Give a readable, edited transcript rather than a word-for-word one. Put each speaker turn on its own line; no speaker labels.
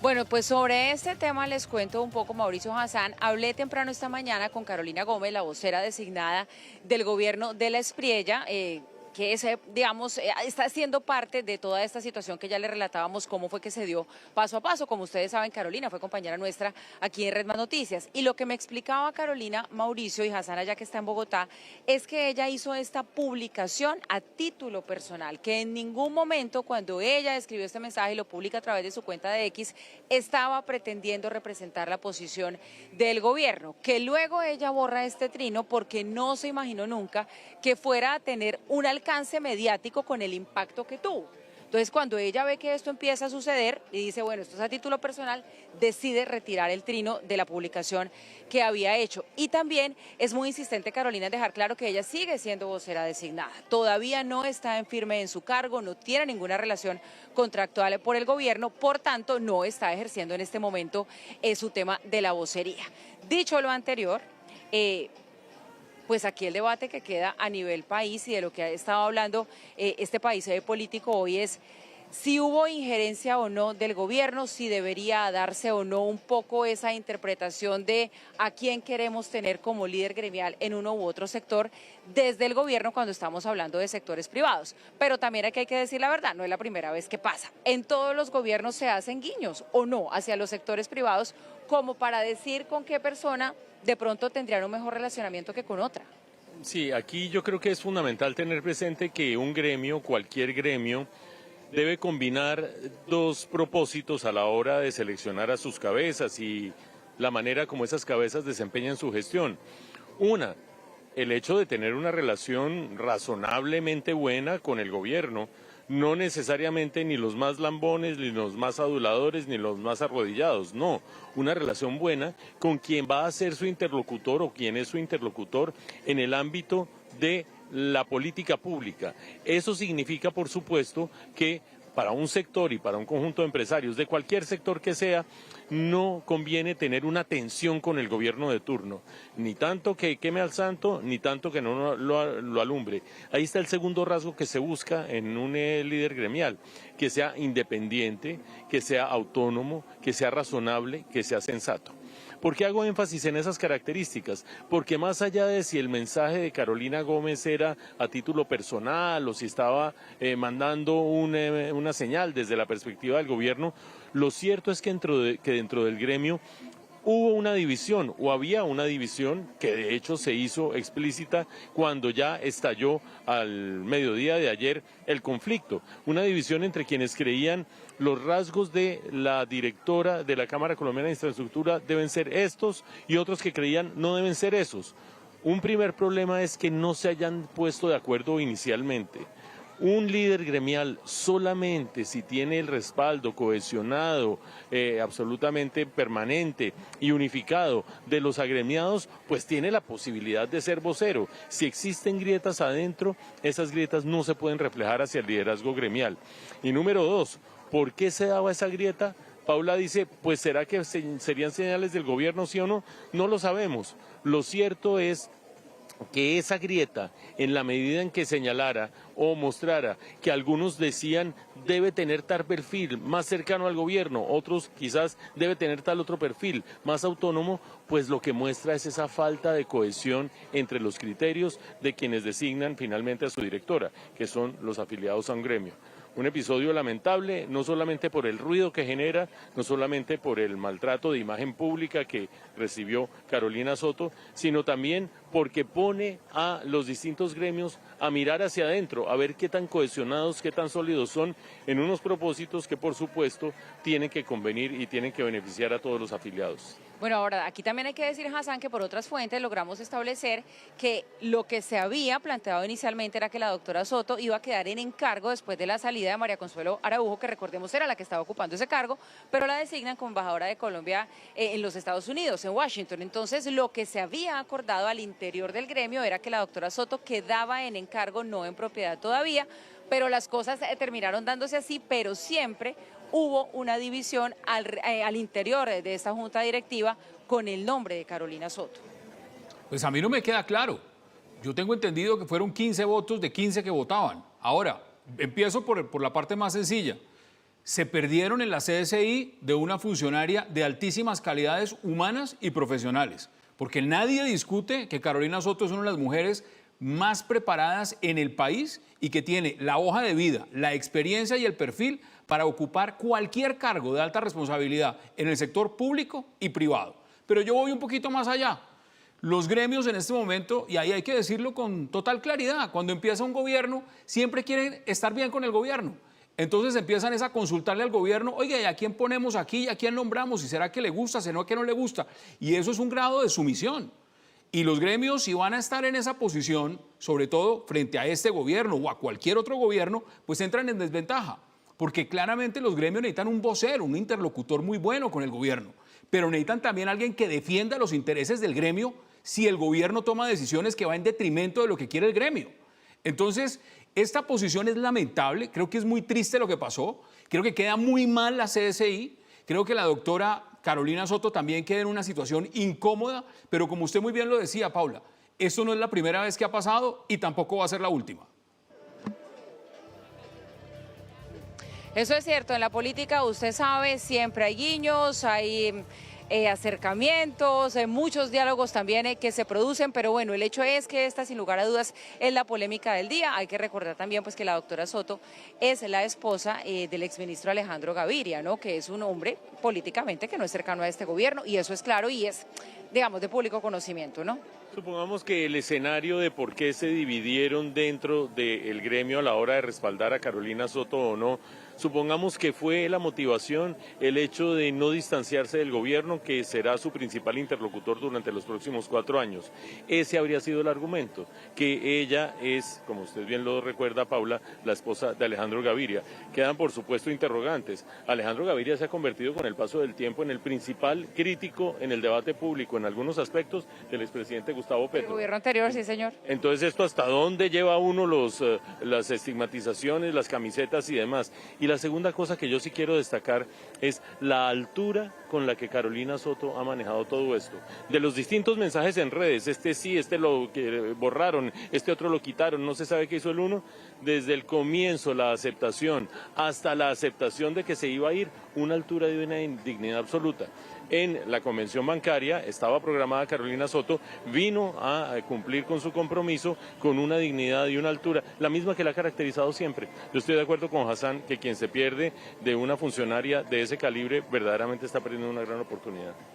Bueno, pues sobre este tema les cuento un poco, Mauricio Hassan. Hablé temprano esta mañana con Carolina Gómez, la vocera designada del gobierno de la Espriella, que es, digamos, está siendo parte de toda esta situación que ya le relatábamos cómo fue que se dio paso a paso. Como ustedes saben, Carolina fue compañera nuestra aquí en Red Más Noticias. Y lo que me explicaba Carolina, Mauricio y Hassan, allá que está en Bogotá, es que ella hizo esta publicación a título personal, que en ningún momento cuando ella escribió este mensaje y lo publica a través de su cuenta de X, estaba pretendiendo representar la posición del gobierno, que luego ella borra este trino porque no se imaginó nunca que fuera a tener un alcance mediático con el impacto que tuvo. Entonces, cuando ella ve que esto empieza a suceder y dice, bueno, esto es a título personal, decide retirar el trino de la publicación que había hecho. Y también es muy insistente Carolina en dejar claro que ella sigue siendo vocera designada. Todavía no está en firme en su cargo, no tiene ninguna relación contractual por el gobierno, por tanto, no está ejerciendo en este momento su tema de la vocería. Dicho lo anterior, pues aquí el debate que queda a nivel país y de lo que ha estado hablando este país político hoy es si hubo injerencia o no del gobierno, si debería darse o no un poco esa interpretación de a quién queremos tener como líder gremial en uno u otro sector desde el gobierno cuando estamos hablando de sectores privados. Pero también aquí hay que decir la verdad, no es la primera vez que pasa. En todos los gobiernos se hacen guiños o no hacia los sectores privados como para decir con qué persona de pronto tendrían un mejor relacionamiento que con otra.
Sí, aquí yo creo que es fundamental tener presente que un gremio, cualquier gremio, debe combinar dos propósitos a la hora de seleccionar a sus cabezas y la manera como esas cabezas desempeñan su gestión. Una, el hecho de tener una relación razonablemente buena con el gobierno, no necesariamente ni los más lambones, ni los más aduladores, ni los más arrodillados, no, una relación buena con quien va a ser su interlocutor o quien es su interlocutor en el ámbito de la política pública. Eso significa, por supuesto, que para un sector y para un conjunto de empresarios de cualquier sector que sea, no conviene tener una tensión con el gobierno de turno, ni tanto que queme al santo, ni tanto que no lo alumbre. Ahí está el segundo rasgo que se busca en un líder gremial, que sea independiente, que sea autónomo, que sea razonable, que sea sensato. ¿Por qué hago énfasis en esas características? Porque más allá de si el mensaje de Carolina Gómez era a título personal o si estaba mandando una señal desde la perspectiva del gobierno, lo cierto es que dentro del gremio hubo una división o había una división que de hecho se hizo explícita cuando ya estalló al mediodía de ayer el conflicto. Una división entre quienes creían los rasgos de la directora de la Cámara Colombiana de Infraestructura deben ser estos y otros que creían no deben ser esos. Un primer problema es que no se hayan puesto de acuerdo inicialmente. Un líder gremial solamente si tiene el respaldo cohesionado, absolutamente permanente y unificado de los agremiados, pues tiene la posibilidad de ser vocero. Si existen grietas adentro, esas grietas no se pueden reflejar hacia el liderazgo gremial. Y número dos, ¿por qué se daba esa grieta? Paula dice, pues ¿será que serían señales del gobierno, sí o no? No lo sabemos. Lo cierto es que esa grieta, en la medida en que señalara o mostrara que algunos decían debe tener tal perfil más cercano al gobierno, otros quizás debe tener tal otro perfil más autónomo, pues lo que muestra es esa falta de cohesión entre los criterios de quienes designan finalmente a su directora, que son los afiliados a un gremio. Un episodio lamentable, no solamente por el ruido que genera, no solamente por el maltrato de imagen pública que recibió Carolina Soto, sino también porque pone a los distintos gremios a mirar hacia adentro, a ver qué tan cohesionados, qué tan sólidos son en unos propósitos que por supuesto tienen que convenir y tienen que beneficiar a todos los afiliados.
Bueno, ahora aquí también hay que decir, Hassan, que por otras fuentes logramos establecer que lo que se había planteado inicialmente era que la doctora Soto iba a quedar en encargo después de la salida de María Consuelo Araujo, que recordemos era la que estaba ocupando ese cargo, pero la designan como embajadora de Colombia en los Estados Unidos, en Washington. Entonces, lo que se había acordado al interior del gremio era que la doctora Soto quedaba en encargo, no en propiedad todavía, pero las cosas terminaron dándose así, pero siempre hubo una división al interior de esta junta directiva con el nombre de Carolina Soto.
Pues a mí no me queda claro. Yo tengo entendido que fueron 15 votos de 15 que votaban. Ahora, empiezo por la parte más sencilla. se perdieron en la CSI de una funcionaria de altísimas calidades humanas y profesionales, porque nadie discute que Carolina Soto es una de las mujeres más preparadas en el país y que tiene la hoja de vida, la experiencia y el perfil para ocupar cualquier cargo de alta responsabilidad en el sector público y privado. Pero yo voy un poquito más allá. Los gremios en este momento, y ahí hay que decirlo con total claridad, cuando empieza un gobierno, siempre quieren estar bien con el gobierno. Entonces empiezan a consultarle al gobierno, oiga, ¿y a quién ponemos aquí? ¿Y a quién nombramos? ¿Y será que le gusta? ¿Será que no le gusta? Y eso es un grado de sumisión. Y los gremios, si van a estar en esa posición, sobre todo frente a este gobierno o a cualquier otro gobierno, pues entran en desventaja. Porque claramente los gremios necesitan un vocero, un interlocutor muy bueno con el gobierno. Pero necesitan también alguien que defienda los intereses del gremio si el gobierno toma decisiones que van en detrimento de lo que quiere el gremio. Entonces, esta posición es lamentable, creo que es muy triste lo que pasó, creo que queda muy mal la CSI, creo que la doctora Carolina Soto también queda en una situación incómoda, pero como usted muy bien lo decía, Paula, esto no es la primera vez que ha pasado y tampoco va a ser la última.
Eso es cierto, en la política usted sabe, siempre hay guiños, hay acercamientos, muchos diálogos también que se producen, pero bueno, el hecho es que esta sin lugar a dudas es la polémica del día. Hay que recordar también pues que la doctora Soto es la esposa del exministro Alejandro Gaviria, ¿no? Que es un hombre políticamente que no es cercano a este gobierno y eso es claro y es, digamos, de público conocimiento, ¿no?
Supongamos que el escenario de por qué se dividieron dentro del gremio a la hora de respaldar a Carolina Soto o no, supongamos que fue la motivación el hecho de no distanciarse del gobierno, que será su principal interlocutor durante los próximos 4 años. Ese habría sido el argumento, que ella es, como usted bien lo recuerda, Paula, la esposa de Alejandro Gaviria. Quedan, por supuesto, interrogantes. Alejandro Gaviria se ha convertido con el paso del tiempo en el principal crítico en el debate público, en algunos aspectos, del expresidente Gustavo Petro.
El gobierno anterior, sí, señor.
Entonces, ¿esto hasta dónde lleva uno las estigmatizaciones, las camisetas y demás? Y la segunda cosa que yo sí quiero destacar es la altura con la que Carolina Soto ha manejado todo esto. De los distintos mensajes en redes, este sí, este lo borraron, este otro lo quitaron, no se sabe qué hizo el uno, desde el comienzo, la aceptación, hasta la aceptación de que se iba a ir, una altura de una indignidad absoluta. En la convención bancaria estaba programada Carolina Soto, vino a cumplir con su compromiso con una dignidad y una altura, la misma que la ha caracterizado siempre. Yo estoy de acuerdo con Hassan que quien se pierde de una funcionaria de ese calibre verdaderamente está perdiendo una gran oportunidad.